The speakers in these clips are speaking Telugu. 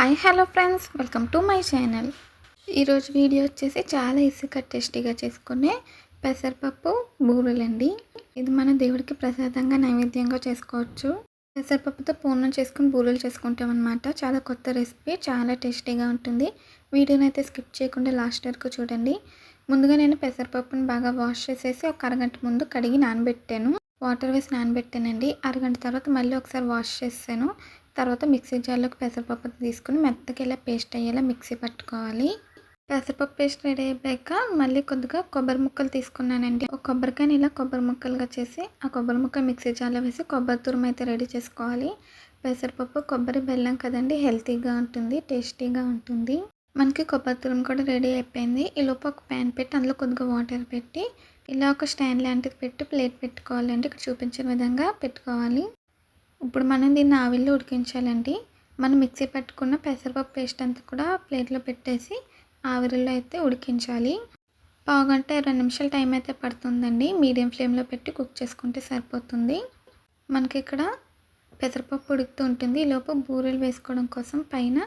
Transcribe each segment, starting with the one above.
Hi hello friends, welcome to my channel. ఈరోజు వీడియో వచ్చేసి చాలా ఈజీగా టేస్టీగా చేసుకునే పెసరపప్పు బూరెలండి. ఇది మన దేవుడికి ప్రసాదంగా నైవేద్యంగా చేసుకోవచ్చు. పెసరపప్పుతో పూర్ణం చేసుకుని బూరెలు చేసుకుంటాం అనమాట. చాలా కొత్త రెసిపీ, చాలా టేస్టీగా ఉంటుంది. వీడియోని అయితే స్కిప్ చేయకుండా లాస్ట్ వరకు చూడండి. ముందుగా నేను పెసరపప్పుని బాగా వాష్ చేసేసి ఒక అరగంట ముందు కడిగి నానబెట్టాను. వాటర్ వేసి నానబెట్టానండి. అరగంట తర్వాత మళ్ళీ ఒకసారి వాష్ చేసాను. తర్వాత మిక్సీ జార్లోకి పెసరపప్పు తీసుకుని మెత్తగా ఇలా పేస్ట్ అయ్యేలా మిక్సీ పట్టుకోవాలి. పెసరపప్పు పేస్ట్ రెడీ అయిపోయాక మళ్ళీ కొద్దిగా కొబ్బరి ముక్కలు తీసుకున్నానండి. ఒక కొబ్బరికాయని ఇలా కొబ్బరి ముక్కలుగా చేసి ఆ కొబ్బరి ముక్క మిక్సీ జార్లో వేసి కొబ్బరి తురుము అయితే రెడీ చేసుకోవాలి. పెసరపప్పు కొబ్బరి బెల్లం కదండి, హెల్తీగా ఉంటుంది, టేస్టీగా ఉంటుంది. మనకి కొబ్బరి తురుము కూడా రెడీ అయిపోయింది. ఈలోపు ఒక ప్యాన్ పెట్టి అందులో కొద్దిగా వాటర్ పెట్టి ఇలా ఒక స్టాండ్ లాంటిది పెట్టి ప్లేట్ పెట్టుకోవాలండి. ఇక్కడ చూపించిన విధంగా పెట్టుకోవాలి. ఇప్పుడు మనం దీన్ని ఆవిరిలో ఉడికించాలండి. మనం మిక్సీ పట్టుకున్న పెసరపప్పు పేస్ట్ అంతా కూడా ప్లేట్లో పెట్టేసి ఆవిరిలో అయితే ఉడికించాలి. పావుగంట 20 నిమిషాలు టైం అయితే పడుతుందండి. మీడియం ఫ్లేమ్లో పెట్టి కుక్ చేసుకుంటే సరిపోతుంది. మనకి ఇక్కడ పెసరపప్పు ఉడుకుతూ ఉంటుంది. ఈలోపు బూరెలు వేసుకోవడం కోసం పైన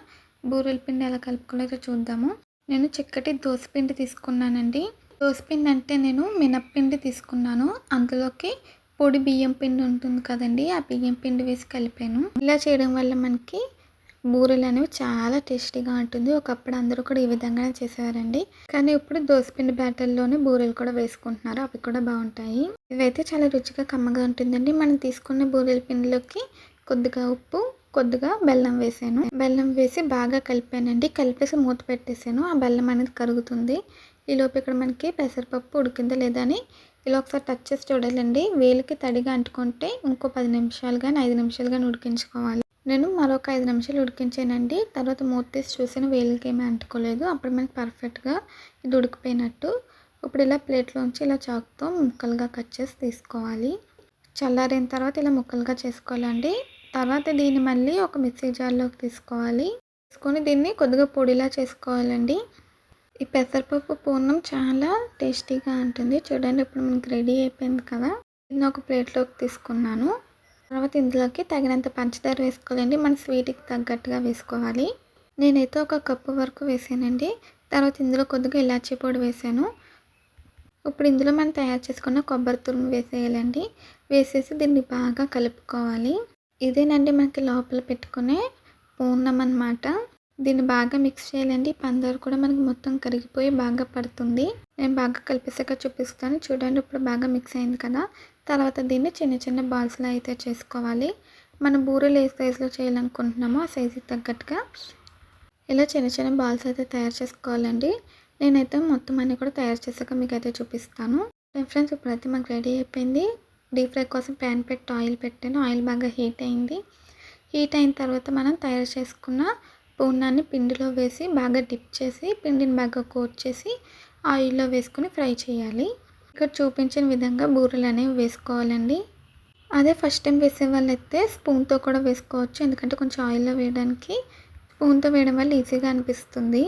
బూరెల పిండి ఎలా కలుపుకోలేదో చూద్దాము. నేను చిక్కటి దోసపిండి తీసుకున్నానండి. దోసపిండి అంటే నేను మినప్పిండి తీసుకున్నాను. అందులోకి పొడి బియ్యం పిండి ఉంటుంది కదండి, ఆ బియ్యం పిండి వేసి కలిపాను. ఇలా చేయడం వల్ల మనకి బూరెలు అనేవి చాలా టేస్టీగా ఉంటుంది. ఒకప్పుడు అందరూ కూడా ఈ విధంగానే చేసేవారండి. కానీ ఇప్పుడు దోసపిండి బ్యాటర్లోనే బూరెలు కూడా వేసుకుంటున్నారు. అవి కూడా బాగుంటాయి. ఇవైతే చాలా రుచిగా కమ్మగా ఉంటుందండి. మనం తీసుకున్న బూరెల పిండిలోకి కొద్దిగా ఉప్పు, కొద్దిగా బెల్లం వేసాను. బెల్లం వేసి బాగా కలిపానండి. కలిపేసి మూత పెట్టేసాను. ఆ బెల్లం అనేది కరుగుతుంది. ఈలోపు ఇక్కడ మనకి పెసరపప్పు ఉడికిందా లేదా అని ఇలా ఒకసారి టచ్ చేసి చూడాలండి. వేలికి తడిగా అంటుకుంటే ఇంకో 10 నిమిషాలు కానీ 5 నిమిషాలు కానీ ఉడికించుకోవాలి. నేను మరొక 5 నిమిషాలు ఉడికించానండి. తర్వాత మూత తీసి చూసిన వేలికి ఏమీ అంటుకోలేదు. అప్పుడు మనకి పర్ఫెక్ట్గా ఇది ఉడికిపోయినట్టు. ఇప్పుడు ఇలా ప్లేట్లోంచి ఇలా చాకుతో ముక్కలుగా కట్ చేసి తీసుకోవాలి. చల్లారిన తర్వాత ఇలా ముక్కలుగా చేసుకోవాలండి. తర్వాత దీన్ని మళ్ళీ ఒక మిక్సీ జార్లోకి తీసుకోవాలి. తీసుకొని దీన్ని కొద్దిగా పొడిలా చేసుకోవాలండి. ఈ పెసరపప్పు పూర్ణం చాలా టేస్టీగా ఉంటుంది. చూడండి, ఇప్పుడు మనకి రెడీ అయిపోయింది కదా. దీన్ని ఒక ప్లేట్లోకి తీసుకున్నాను. తర్వాత ఇందులోకి తగినంత పంచదార వేసుకోవాలండి. మన స్వీట్కి తగ్గట్టుగా వేసుకోవాలి. నేనైతే ఒక కప్పు వరకు వేసానండి. తర్వాత ఇందులో కొద్దిగా ఇలాచీ పొడి వేసాను. ఇప్పుడు ఇందులో మనం తయారు చేసుకున్న కొబ్బరి తురుము వేసేయాలండి. వేసేసి దీన్ని బాగా కలుపుకోవాలి. ఇదేనండి మనకి లోపల పెట్టుకునే పూర్ణం అన్నమాట. దీన్ని బాగా మిక్స్ చేయాలండి. పందారు కూడా మనకి మొత్తం కరిగిపోయి బాగా పడుతుంది. నేను బాగా కలిపేసాక చూపిస్తాను. చూడండి, ఇప్పుడు బాగా మిక్స్ అయింది కదా. తర్వాత దీన్ని చిన్న చిన్న బాల్స్లో అయితే చేసుకోవాలి. మనం బూరెలు ఏ సైజులో చేయాలనుకుంటున్నామో ఆ సైజుకి తగ్గట్టుగా ఇలా చిన్న చిన్న బాల్స్ అయితే తయారు చేసుకోవాలండి. నేనైతే మొత్తం అన్నీ కూడా తయారు చేసాక మీకు అయితే చూపిస్తాను. ఫ్రెండ్స్, ఇప్పుడైతే మాకు రెడీ అయిపోయింది. డీప్ ఫ్రై కోసం ప్యాన్ పెట్టి ఆయిల్ పెట్టాను. ఆయిల్ బాగా హీట్ అయింది. హీట్ అయిన తర్వాత మనం తయారు చేసుకున్న పూర్ణాన్ని పిండిలో వేసి బాగా డిప్ చేసి పిండిని బాగా కోట్ చేసి ఆయిల్లో వేసుకుని ఫ్రై చేయాలి. ఇక్కడ చూపించిన విధంగా బూరెలు అనేవి వేసుకోవాలండి. అదే ఫస్ట్ టైం వేసే వాళ్ళైతే స్పూన్తో కూడా వేసుకోవచ్చు. ఎందుకంటే కొంచెం ఆయిల్లో వేయడానికి స్పూన్తో వేయడం వల్ల ఈజీగా అనిపిస్తుంది.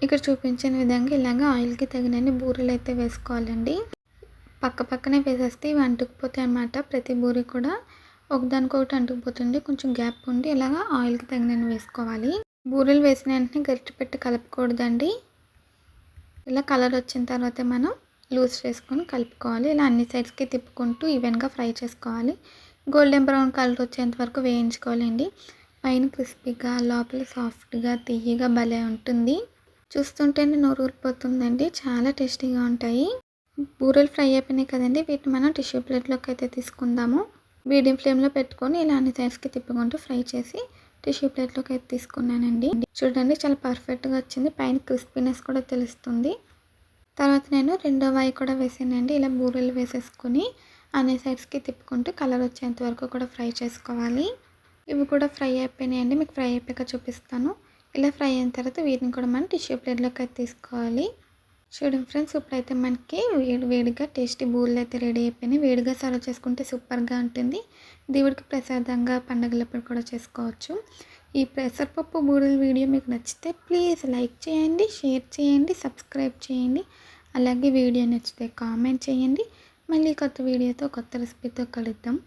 ఇక్కడ చూపించిన విధంగా ఇలాగ ఆయిల్కి తగినన్ని బూరెలు అయితే వేసుకోవాలండి. పక్క పక్కనే వేసేస్తే ఇవి అంటుకుపోతాయి అన్నమాట. ప్రతి బూరి కూడా ఒకదానికొకటి అంటుకుపోతుంది. కొంచెం గ్యాప్ ఉండి ఇలాగ ఆయిల్కి తగినన్ని వేసుకోవాలి. బూరెలు వేసిన వెంటనే గరిటె పెట్టి కలుపుకూడదండి. ఇలా కలర్ వచ్చిన తర్వాత మనం లూజ్ చేసుకొని కలుపుకోవాలి. ఇలా అన్ని సైడ్స్కి తిప్పుకుంటూ ఈవెన్గా ఫ్రై చేసుకోవాలి. గోల్డెన్ బ్రౌన్ కలర్ వచ్చేంత వరకు వేయించుకోవాలండి. పైన క్రిస్పీగా, లోపల సాఫ్ట్గా, తియ్యగా భలే ఉంటుంది. చూస్తుంటేనే నోరు ఊరిపోతుందండి. చాలా టేస్టీగా ఉంటాయి. బూరెలు ఫ్రై అయిపోయినాయి కదండి. వీటిని మనం టిష్యూ ప్లేట్లోకి అయితే తీసుకుందాము. మీడియం ఫ్లేమ్లో పెట్టుకొని ఇలా అన్ని సైడ్స్కి తిప్పుకుంటూ ఫ్రై చేసి టిష్యూ ప్లేట్లోకి అయితే తీసుకున్నానండి. చూడండి, చాలా పర్ఫెక్ట్గా వచ్చింది. పైన క్రిస్పీనెస్ కూడా తెలుస్తుంది. తర్వాత నేను రెండో వాయి కూడా వేసానండి. ఇలా బూరెలు వేసేసుకొని అన్ని సైడ్స్కి తిప్పుకుంటూ కలర్ వచ్చేంత వరకు కూడా ఫ్రై చేసుకోవాలి. ఇవి కూడా ఫ్రై అయిపోయినాయండి. మీకు ఫ్రై అయిపోయాక చూపిస్తాను. ఇలా ఫ్రై అయిన తర్వాత వీటిని కూడా మనం టిష్యూ ప్లేట్లోకి అయితే తీసుకోవాలి. చూడండి ఫ్రెండ్స్, ఇప్పుడైతే మనకి వేడిగా టేస్టీ బూరెలు అయితే రెడీ అయిపోయినాయి. వేడిగా సర్వ్ చేసుకుంటే సూపర్గా ఉంటుంది. దేవుడికి ప్రసాదంగా పండుగలప్పుడు కూడా చేసుకోవచ్చు. ఈ పెసరపప్పు బూరెల వీడియో మీకు నచ్చితే ప్లీజ్ లైక్ చేయండి, షేర్ చేయండి, సబ్స్క్రైబ్ చేయండి. అలాగే వీడియో నచ్చితే కామెంట్ చేయండి. మళ్ళీ కొత్త వీడియోతో కొత్త రెసిపీతో కలుద్దాం.